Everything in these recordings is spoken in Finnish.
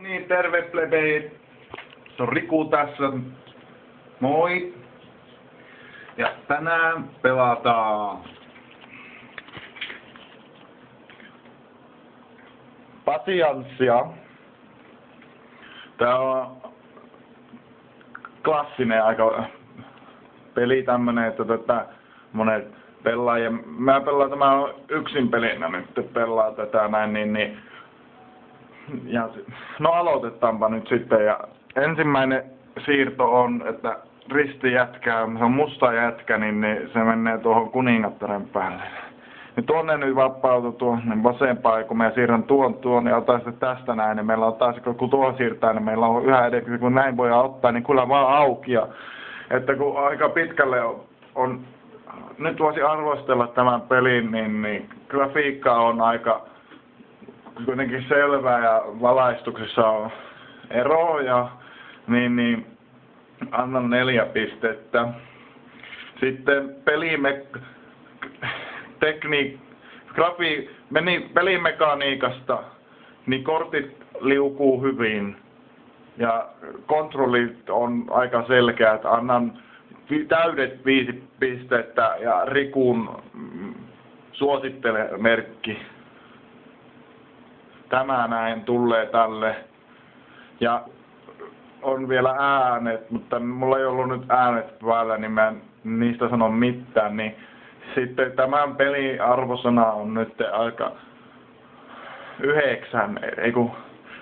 Niin, terve plebeit. Se on Riku tässä. Moi. Ja tänään pelataan Pasianssia. Tää on klassinen aika peli tämmönen, että monet pelaa ja mä pelaan tämän yksin pelinä nyt pelaa tätä näin niin ja no aloitetaanpa nyt sitten ja ensimmäinen siirto on, että ristijätkää, se on musta jätkä, niin se menee tuohon kuningattaren päälle. Niin tuonne nyt vapautui tuonne vasempaan, kun mä siirrän tuon ja otan sitten tästä näin, niin meillä on taas, kun tuon siirtää, niin meillä on yhä edelleen, kun näin voidaan ottaa, niin kyllä vaan auki. Ja, että kun aika pitkälle on nyt voisin arvostella tämän pelin, niin grafiikka on aika kuitenkin selvää ja valaistuksessa on eroja, niin annan 4 pistettä. Sitten pelimekaniikasta, niin kortit liukuu hyvin ja kontrollit on aika selkeät. Annan täydet 5 pistettä ja Rikun suosittele merkki. Tämä näin tulee tälle. Ja on vielä äänet, mutta mulla ei ollut nyt äänet päällä, niin mä en niistä sano mitään. Niin sitten tämän pelin arvosana on nyt aika 9, ei kun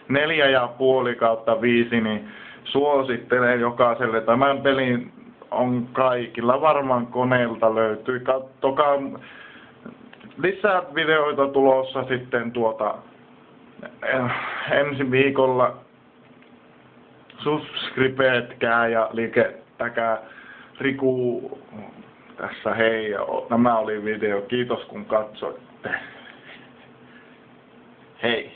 4,5/5, niin suosittelen jokaiselle. Tämän pelin on kaikilla varmaan koneelta löytyy. Katsokaa lisää videoita tulossa sitten ensi viikolla. Subscribetkää ja likettäkää. Riku tässä hei. Nämä oli video. Kiitos kun katsoitte. Hei.